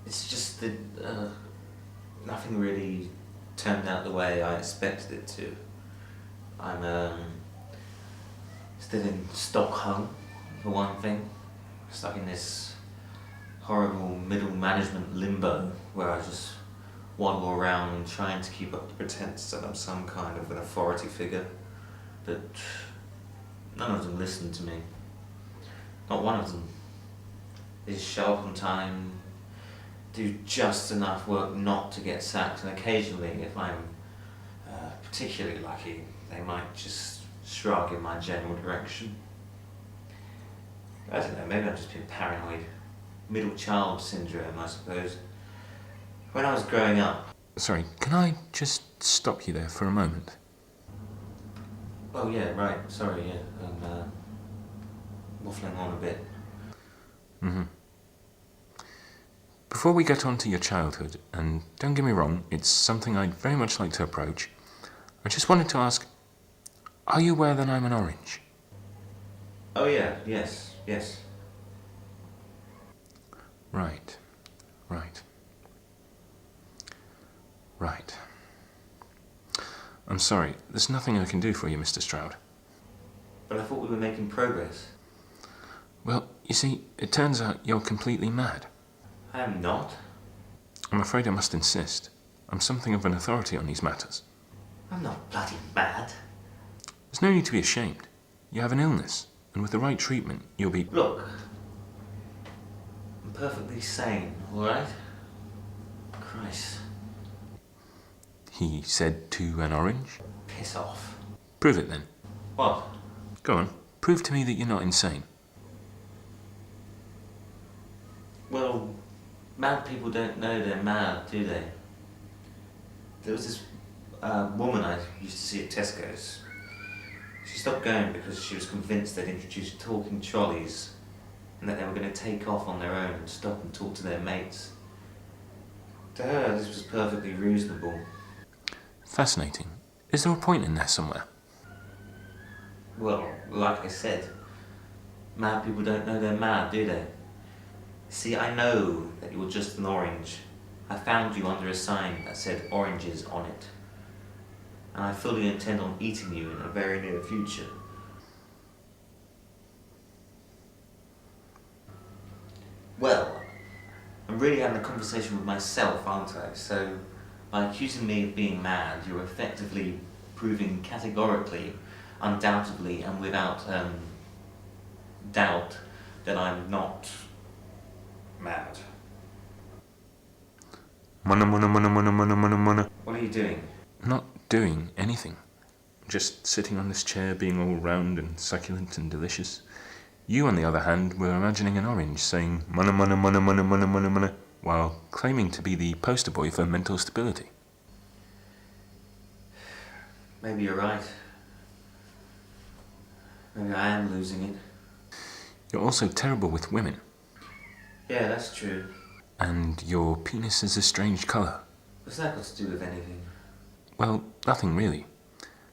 It's just that nothing really turned out the way I expected it to. I'm still in Stockholm, for one thing, stuck in this horrible middle management limbo where I just waddle around trying to keep up the pretense that I'm some kind of an authority figure, but none of them listen to me. Not one of them. They just show up on time, do just enough work not to get sacked, and occasionally, if I'm particularly lucky, they might just shrug in my general direction. I don't know, maybe I'm just being paranoid. Middle child syndrome, I suppose. When I was growing up... Sorry, can I just stop you there for a moment? Oh yeah, right, sorry, yeah. I'm waffling on a bit. Before we get on to your childhood, and don't get me wrong, it's something I'd very much like to approach, I just wanted to ask, are you aware that I'm an orange? Oh yeah, yes. Right. I'm sorry, there's nothing I can do for you, Mr. Stroud. But I thought we were making progress. Well, you see, it turns out you're completely mad. I am not. I'm afraid I must insist. I'm something of an authority on these matters. I'm not bloody mad. There's no need to be ashamed. You have an illness, and with the right treatment, you'll be... Look, I'm perfectly sane, alright? Christ. He said to an orange. Piss off. Prove it then. What? Go on, prove to me that you're not insane. Well, mad people don't know they're mad, do they? There was this woman I used to see at Tesco's. She stopped going because she was convinced they'd introduced talking trolleys and that they were going to take off on their own and stop and talk to their mates. To her, this was perfectly reasonable. Fascinating. Is there a point in there somewhere? Well, like I said, mad people don't know they're mad, do they? See, I know that you're just an orange. I found you under a sign that said oranges on it. And I fully intend on eating you in a very near future. Well, I'm really having a conversation with myself, aren't I? So, by accusing me of being mad, you're effectively proving categorically, undoubtedly, and without doubt that I'm not mad. Mana. What are you doing? Not doing anything. Just sitting on this chair being all round and succulent and delicious. You, on the other hand, were imagining an orange saying mana, while claiming to be the poster boy for mental stability. Maybe you're right. Maybe I am losing it. You're also terrible with women. Yeah, that's true. And your penis is a strange colour. What's that got to do with anything? Well, nothing really.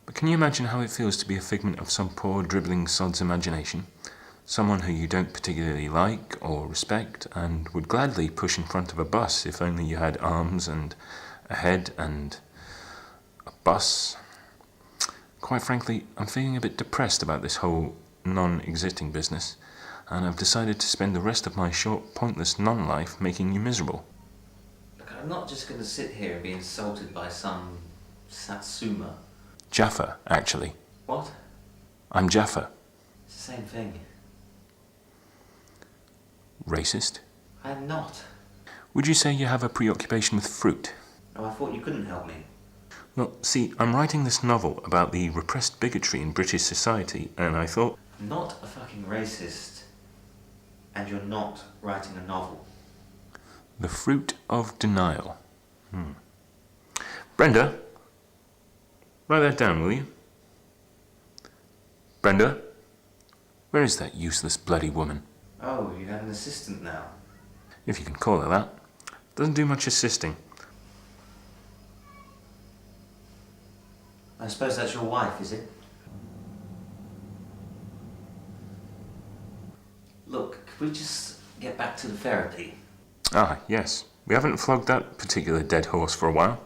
But can you imagine how it feels to be a figment of some poor dribbling sod's imagination? Someone who you don't particularly like or respect and would gladly push in front of a bus if only you had arms and a head and a bus. Quite frankly, I'm feeling a bit depressed about this whole non-existing business, and I've decided to spend the rest of my short, pointless non-life making you miserable. Look, I'm not just going to sit here and be insulted by some Satsuma. Jaffa, actually. What? I'm Jaffa. It's the same thing. Racist? I am not. Would you say you have a preoccupation with fruit? Oh, I thought you couldn't help me. Well, see, I'm writing this novel about the repressed bigotry in British society, and I thought... I'm not a fucking racist. And you're not writing a novel. The fruit of denial. Brenda? Write that down, will you? Brenda? Where is that useless bloody woman? Oh, you have an assistant now. If you can call her that. Doesn't do much assisting. I suppose that's your wife, is it? Look, could we just get back to the therapy? Ah, yes. We haven't flogged that particular dead horse for a while.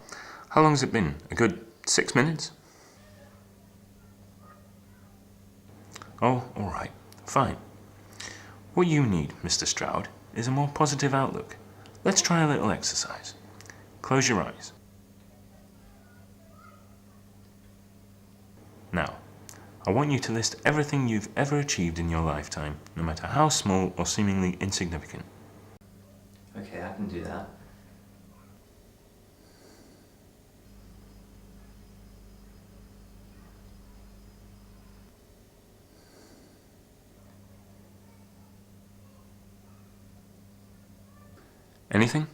How long's it been? A good 6 minutes? Oh, all right. Fine. What you need, Mr. Stroud, is a more positive outlook. Let's try a little exercise. Close your eyes. Now, I want you to list everything you've ever achieved in your lifetime, no matter how small or seemingly insignificant. Okay, I can do that. Anything?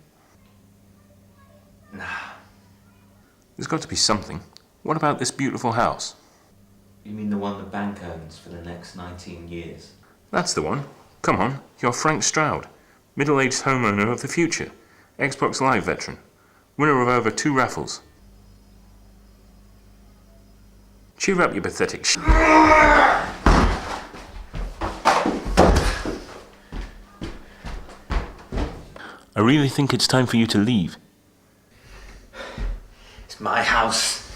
Nah. There's got to be something. What about this beautiful house? You mean the one the bank owns for the next 19 years? That's the one. Come on, you're Frank Stroud, middle-aged homeowner of the future, Xbox Live veteran, winner of over 2 raffles. Cheer up, you pathetic I really think it's time for you to leave. It's my house.